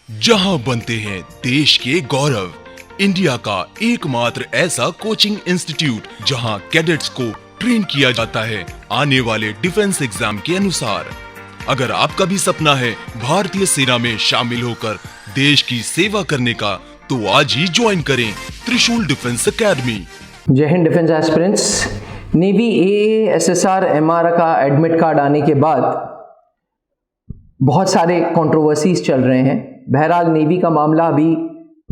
जहां बनते हैं देश के गौरव, इंडिया का एकमात्र ऐसा कोचिंग इंस्टीट्यूट जहां कैडेट्स को ट्रेन किया जाता है आने वाले डिफेंस एग्जाम के अनुसार। अगर आपका भी सपना है भारतीय सेना में शामिल होकर देश की सेवा करने का, तो आज ही ज्वाइन करें त्रिशूल डिफेंस एकेडमी। जय हिंद defence aspirants. Navy ASSR MR का एडमिट कार्ड आने के बाद बहुत सारे कंट्रोवर्सीज चल रहे हैं। बहरहाल नेवी का मामला अभी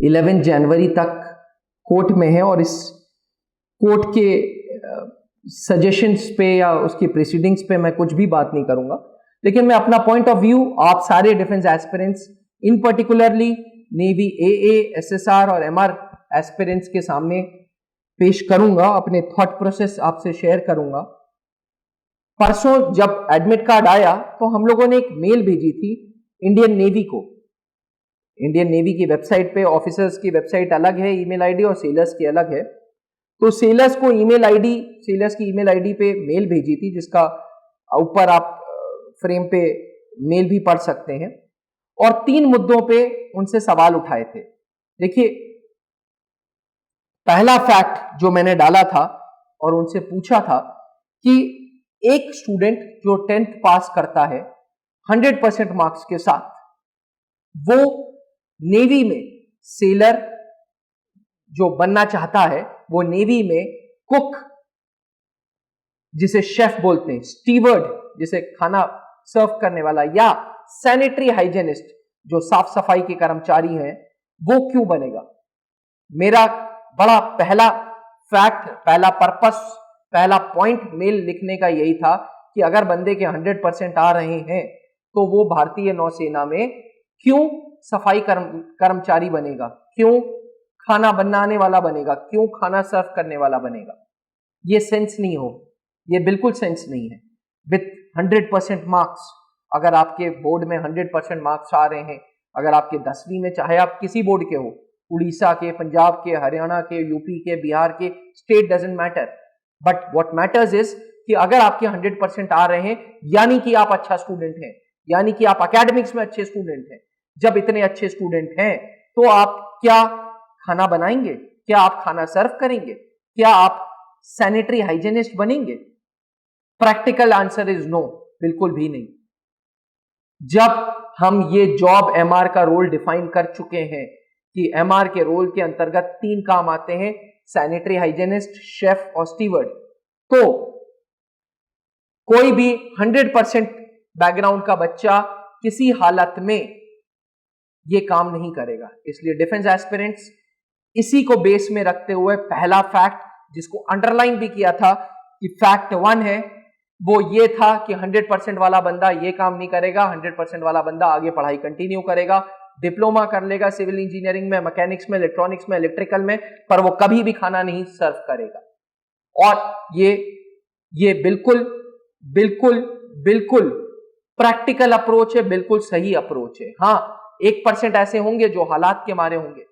11 जनवरी तक कोर्ट में है और इस कोर्ट के सजेशंस पे या उसकी प्रेसिडिंग्स पे मैं कुछ भी बात नहीं करूंगा, लेकिन मैं अपना पॉइंट ऑफ व्यू आप सारे defence aspirants, in particularly navy ASSR और एमआर एस्पिरेंट्स के सामने पेश करूंगा। अपने थॉट प्रोसेस आपसे शेयर करूंगा। परसों जब एडमिट कार्ड आया तो हम लोगों ने एक मेल भेजी थी इंडियन नेवी को। इंडियन नेवी की वेबसाइट पे ऑफिसर्स की वेबसाइट अलग है, ईमेल आईडी, और सेलर्स की अलग है। तो सेलर्स को सेलर्स की ईमेल आईडी पे मेल भेजी थी, जिसका ऊपर आप फ्रेम पे मेल भी पढ़ सकते हैं, और 3 मुद्दों पे उनसे सवाल उठाए थे। देखिए, पहला फैक्ट जो मैंने डाला था और उनसे पूछा था कि एक स्टूडेंट जो 10th पास करता है 100% मार्क्स के साथ, वो नेवी में सेलर जो बनना चाहता है, वो नेवी में कुक जिसे शेफ बोलते हैं, स्टीवर्ड जिसे खाना सर्व करने वाला, या सैनिटरी हाइजीनिस्ट जो साफ सफाई के कर्मचारी हैं, वो क्यों बनेगा। मेरा बड़ा पहला फैक्ट, पहला पर्पस, पहला पॉइंट मेल लिखने का यही था कि अगर बंदे के 100% आ रहे हैं तो वो भारतीय नौसेना में क्यों सफाई कर्मचारी बनेगा, क्यों खाना बनाने वाला बनेगा, क्यों खाना सर्व करने वाला बनेगा। ये सेंस नहीं हो, ये बिल्कुल सेंस नहीं है। विथ 100% मार्क्स, अगर आपके बोर्ड में 100% मार्क्स आ रहे हैं, अगर आपके 10वीं में, चाहे आप किसी बोर्ड के हो, उड़ीसा के, पंजाब के, हरियाणा के, यूपी के, बिहार के, state doesn't matter, but what matters is कि अगर आपके 100% आ रहे हैं, यानी कि आप अच्छा स्टूडेंट हैं, यानी कि आप एकेडमिक्स में अच्छे स्टूडेंट हैं। जब इतने अच्छे स्टूडेंट हैं तो आप क्या खाना बनाएंगे, क्या आप खाना सर्व करेंगे, क्या आप सैनिटरी हाइजीनिस्ट बनेंगे? प्रैक्टिकल आंसर इज नो, बिल्कुल भी नहीं। जब हम ये जॉब एमआर का रोल डिफाइन कर चुके हैं कि एमआर के रोल के अंतर्गत 3 काम आते हैं, सैनिटरी हाइजीनिस्ट, शेफ और स्टीवर्ड, तो कोई भी 100% बैकग्राउंड का बच्चा किसी हालत में ये काम नहीं करेगा। इसलिए डिफेंस एस्पिरेंट्स, इसी को बेस में रखते हुए पहला फैक्ट, जिसको अंडरलाइन भी किया था कि फैक्ट 1 है, वो ये था कि 100% वाला बंदा ये काम नहीं करेगा, 100% वाला बंदा आगे पढ़ाई कंटिन्यू करेगा, डिप्लोमा कर लेगा सिविल इंजीनियरिंग में, मैकेनिक्स में, इलेक्ट्रॉनिक्स में, इलेक्ट्रिकल में, पर वो कभी भी खाना नहीं सर्व करेगा। और ये बिल्कुल बिल्कुल बिल्कुल प्रैक्टिकल अप्रोच है, बिल्कुल सही अप्रोच है। हाँ, 1% ऐसे होंगे जो हालात के मारे होंगे,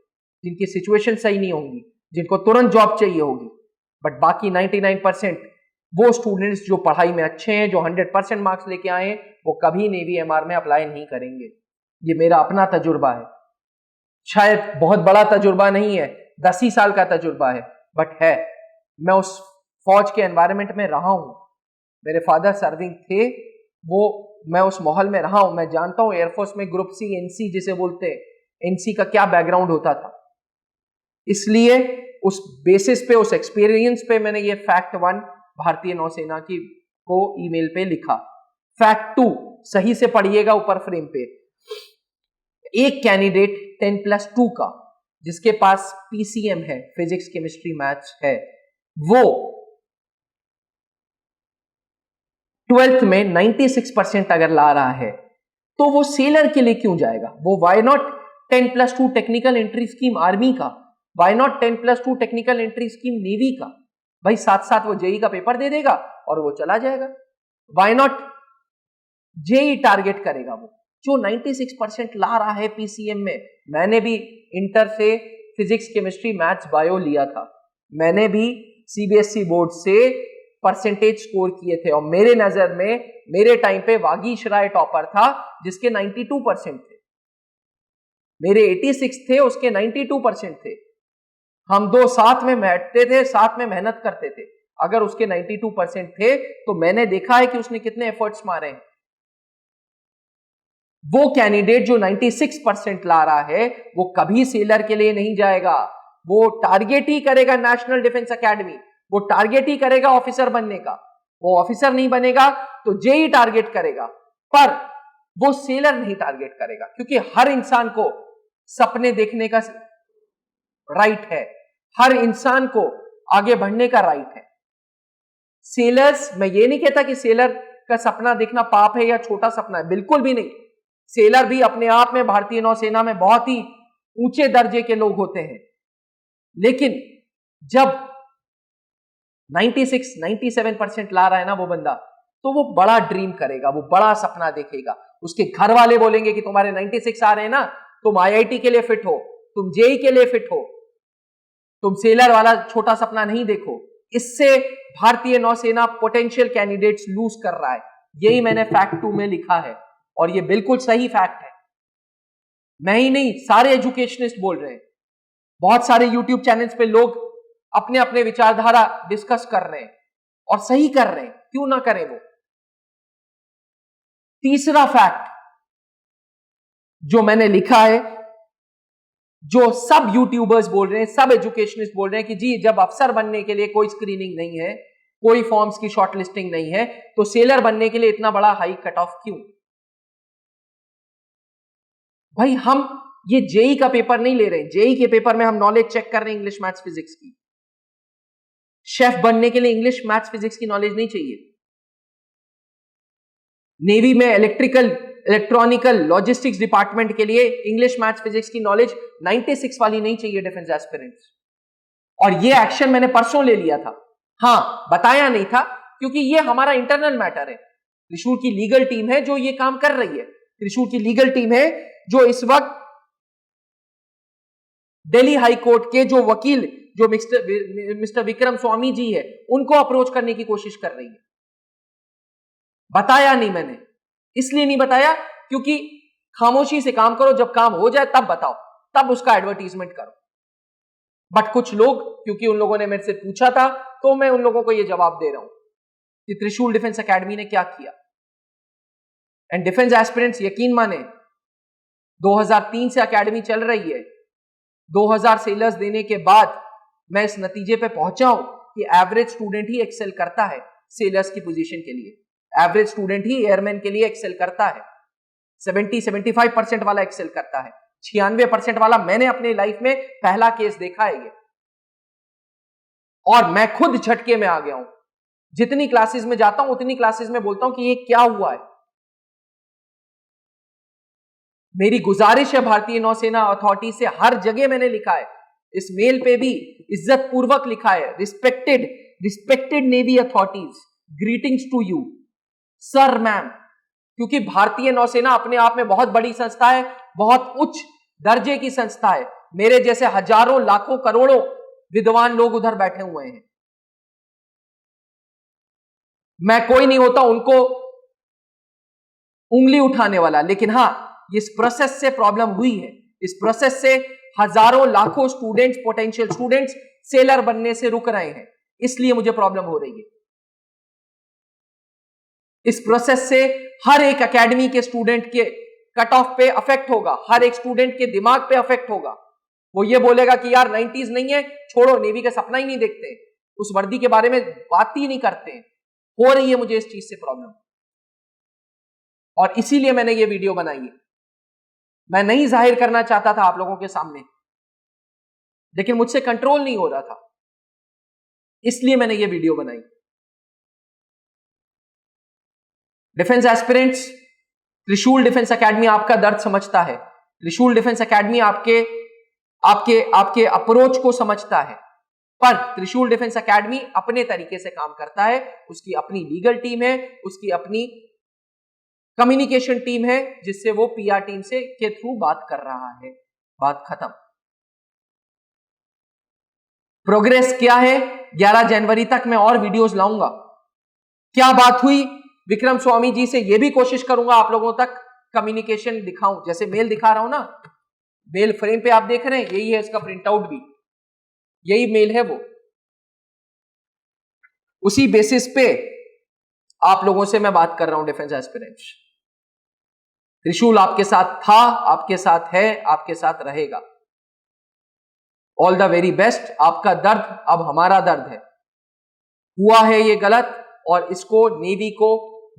जिनकी सिचुएशन सही नहीं होंगी, जिनको तुरंत जॉब चाहिए होगी, बट बाकी 99% वो स्टूडेंट्स जो पढ़ाई में अच्छे हैं, जो 100% मार्क्स लेके आए हैं, वो कभी नेवी एमआर में अप्लाई नहीं करेंगे। ये मेरा अपना तजुर्बा है, शायद बहुत बड़ा तजुर्बा नहीं है, 10 ही साल का तजुर्बा है, बट है। मैं उस फौज के एनवायरनमेंट में रहा हूं, मेरे फादर सर्विंग थे, मैं उस माहौल में रहा हूं, मैं जानता हूं एयरफोर्स में ग्रुप सी, एनसी जिसे बोलते हैं, एनसी का क्या बैकग्राउंड होता था। इसलिए उस बेसिस पे, उस एक्सपीरियंस पे मैंने ये फैक्ट 1 भारतीय नौसेना की को ईमेल पे लिखा। फैक्ट 2 सही से पढ़िएगा ऊपर फ्रेम पे। एक कैंडिडेट 10+2 का, जिसके पास पीसीएम है, फिजिक्स केमिस्ट्री मैथ्स है, वो 12th में 96% अगर ला रहा है, तो वो सेलर के लिए क्यों जाएगा? वो why not 10+2 technical entry scheme army का, why not 10+2 technical entry scheme navy का? भाई साथ साथ वो जेई का पेपर दे देगा और वो चला जाएगा। वाई नॉट जेई टारगेट करेगा वो, जो 96% ला रहा है पीसीएम में। मैंने भी इंटर से फिजिक्स केमिस्ट्री मैथ्स बायो लिया था, मैंने भी सीबीएसई बोर्ड से परसेंटेज स्कोर किए थे, और मेरे नजर में मेरे टाइम पे वागीश राय टॉपर था जिसके 92% थे। मेरे 86 थे, उसके 92% थे। हम दो साथ में बैठते थे, साथ में मेहनत करते थे। अगर उसके 92% थे तो मैंने देखा है कि उसने कितने एफर्ट्स मारे हैं। वो कैंडिडेट जो 96% ला रहा है वो कभी सेलर के लिए नहीं जाएगा। वो टारगेट ही करेगा नेशनल डिफेंस एकेडमी, वो टारगेट ही करेगा ऑफिसर बनने का। वो ऑफिसर नहीं बनेगा तो जेई टारगेट करेगा, पर वो सेलर नहीं टारगेट करेगा, क्योंकि हर इंसान को सपने देखने का राइट है, हर इंसान को आगे बढ़ने का राइट है। सेलर्स, मैं ये नहीं कहता कि सेलर का सपना देखना पाप है या छोटा सपना है, बिल्कुल भी नहीं। सेलर भी अपने आप में भारतीय नौसेना में बहुत ही ऊंचे दर्जे के लोग होते हैं, लेकिन जब 96-97% ला रहा है ना वो बंदा, तो वो बड़ा ड्रीम करेगा, वो बड़ा सपना देखेगा। उसके घर वाले बोलेंगे कि तुम्हारे 96 आ रहे हैं ना, तुम आईआईटी के लिए फिट हो, तुम जेई के लिए फिट हो, तुम सेलर वाला छोटा सपना नहीं देखो। इससे भारतीय नौसेना पोटेंशियल कैंडिडेट्स लूज कर रहा है। यही मैंने फैक्ट 2 में लिखा है और ये बिल्कुल सही फैक्ट है। मैं ही नहीं, सारे एजुकेशनिस्ट बोल रहे हैं। बहुत सारे यूट्यूब चैनल्स पे लोग अपने अपने विचारधारा डिस्कस कर रहे हैं और सही कर रहे हैं, क्यों ना करें वो। तीसरा फैक्ट जो मैंने लिखा है, जो सब यूट्यूबर्स बोल रहे हैं, सब एजुकेशनिस्ट बोल रहे हैं कि जी जब अफसर बनने के लिए कोई स्क्रीनिंग नहीं है, कोई फॉर्म्स की शॉर्टलिस्टिंग नहीं है, तो सेलर बनने के लिए इतना बड़ा हाई कट ऑफ क्यों? भाई हम ये जेई का पेपर नहीं ले रहे हैं। जेई के पेपर में हम नॉलेज चेक कर रहे हैं इंग्लिश, मैथ्स, फिजिक्स की। शेफ बनने के लिए इंग्लिश, मैथ्स, फिजिक्स की नॉलेज नहीं चाहिए। नेवी में इलेक्ट्रिकल, इलेक्ट्रॉनिकल, लॉजिस्टिक्स डिपार्टमेंट के लिए इंग्लिश, मैथ्स, फिजिक्स की नॉलेज 96 वाली नहीं चाहिए डिफेंस एस्पिरेंट्स। और ये एक्शन मैंने परसों ले लिया था। हाँ, बताया नहीं था क्योंकि ये हमारा इंटरनल मैटर है। त्रिशूल की लीगल टीम है जो ये काम कर रही है। त्रिशूल की लीगल टीम है जो इस वक्त दिल्ली हाई कोर्ट के जो वकील, जो मिस्टर विक्रम स्वामी जी है, उनको अप्रोच करने की कोशिश कर रही है। बताया नहीं मैंने, इसलिए नहीं बताया क्योंकि खामोशी से काम करो, जब काम हो जाए तब बताओ, तब उसका एडवर्टीजमेंट करो। बट कुछ लोग, क्योंकि उन लोगों ने मेरे से पूछा था, तो मैं उन लोगों को यह जवाब दे रहा हूं कि त्रिशूल डिफेंस एकेडमी ने क्या किया। एंड डिफेंस एस्पिरेंट्स यकीन माने, 2003 से एकेडमी चल रही है। 2000 सेलर्स देने के बाद मैं इस नतीजे पे पहुंचा हूं कि एवरेज स्टूडेंट ही एक्सेल करता है सेलर्स की पोजीशन के लिए। एवरेज स्टूडेंट ही एयरमैन के लिए एक्सेल करता है। 70-75% वाला एक्सेल करता है। 96% वाला मैंने अपने लाइफ में पहला केस देखा है ये, और मैं खुद झटके में आ गया हूं। जितनी क्लासेस में जाता हूं उतनी क्लासेस में बोलता हूं कि ये क्या हुआ है। मेरी गुजारिश है भारतीय नौसेना अथॉरिटी से, हर जगह मैंने लिखा है, इस मेल पे भी इज्जत पूर्वक लिखा है, respected navy authorities, greetings to you sir, ma'am. क्योंकि भारतीय नौसेना अपने आप में बहुत बड़ी संस्था है, बहुत उच्च दर्जे की संस्था है। मेरे जैसे हजारों, लाखों, करोड़ों विद्वान लोग उधर बैठे हुए हैं। मैं कोई नहीं होता उनको उंगली उठाने वाला, लेकिन हां, इस प्रोसेस से प्रॉब्लम हुई है। इस प्रोसेस से हजारों, लाखों स्टूडेंट्स, पोटेंशियल स्टूडेंट्स सेलर बनने से रुक रहे हैं, इसलिए मुझे प्रॉब्लम हो रही है। इस प्रोसेस से हर एक एकेडमी के स्टूडेंट के कट ऑफ पे अफेक्ट होगा, हर एक स्टूडेंट के दिमाग पे अफेक्ट होगा। वो ये बोलेगा कि यार 90s नहीं है, छोड़ो, नेवी का सपना ही नहीं देखते, उस वर्दी के बारे में बात ही नहीं करते। हो रही है मुझे इस चीज से प्रॉब्लम, और इसीलिए मैंने ये वीडियो बनाई है। मैं नहीं जाहिर करना चाहता था आप लोगों के सामने, लेकिन मुझसे कंट्रोल नहीं हो रहा था, इसलिए मैंने ये वीडियो बनाई। डिफेंस एस्पिरेंट्स, त्रिशूल डिफेंस एकेडमी आपका दर्द समझता है। त्रिशूल डिफेंस एकेडमी आपके आपके आपके अप्रोच को समझता है, पर त्रिशूल डिफेंस एकेडमी अपने तरीके से काम करता है। उसकी अपनी लीगल टीम है, उसकी अपनी कम्युनिकेशन टीम है, जिससे वो पीआर टीम से के थ्रू बात कर रहा है। बात खत्म। प्रोग्रेस क्या है, 11 जनवरी तक मैं और वीडियोस लाऊंगा। क्या बात हुई विक्रम स्वामी जी से, यह भी कोशिश करूंगा आप लोगों तक कम्युनिकेशन दिखाऊं, जैसे मेल दिखा रहा हूं ना, मेल फ्रेम पे आप देख रहे हैं, यही है इसका प्रिंट आउट भी, यही मेल है वो। उसी बेसिस पे आप लोगों से मैं बात कर रहा हूं डिफेंस एस्पिरेंट्स। त्रिशूल आपके साथ था, आपके साथ है, आपके साथ रहेगा। All the very best. आपका दर्द अब हमारा दर्द है। हुआ है ये गलत, और इसको नेवी को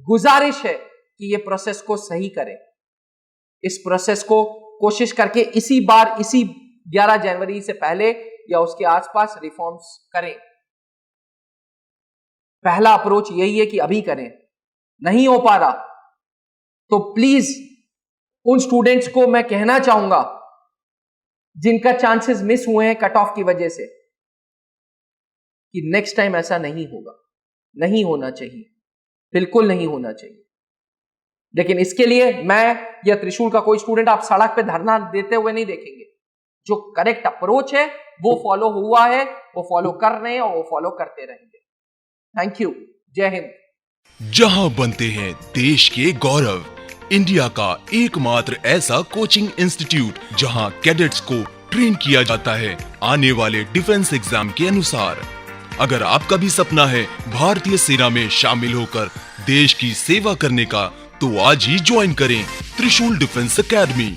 गुजारिश है कि ये प्रोसेस को सही करें। इस प्रोसेस को कोशिश करके इसी बार, इसी 11 जनवरी से पहले या उसके आसपास रिफॉर्म्स करें। पहला अप्रोच यही है कि अभी करें। नहीं हो पा रहा तो प्लीज उन स्टूडेंट्स को मैं कहना चाहूंगा जिनका चांसेस मिस हुए हैं कट ऑफ की वजह से, कि नेक्स्ट टाइम ऐसा नहीं होगा, नहीं होना चाहिए, बिल्कुल नहीं होना चाहिए। लेकिन इसके लिए मैं या त्रिशूल का कोई स्टूडेंट आप सड़क पे धरना देते हुए नहीं देखेंगे। जो करेक्ट अप्रोच है वो फॉलो हुआ है, वो फॉलो कर रहे हैं और वो फॉलो करते रहेंगे। Thank you. जय हिंद। जहां बनते हैं देश के गौरव, इंडिया का एकमात्र ऐसा कोचिंग इंस्टीट्यूट जहां कैडेट्स को ट्रेन किया जाता है आने वाले डिफेंस एग्जाम के अनुसार। अगर आपका भी सपना है भारतीय सेना में शामिल होकर देश की सेवा करने का, तो आज ही ज्वाइन करें त्रिशूल डिफेंस एकेडमी।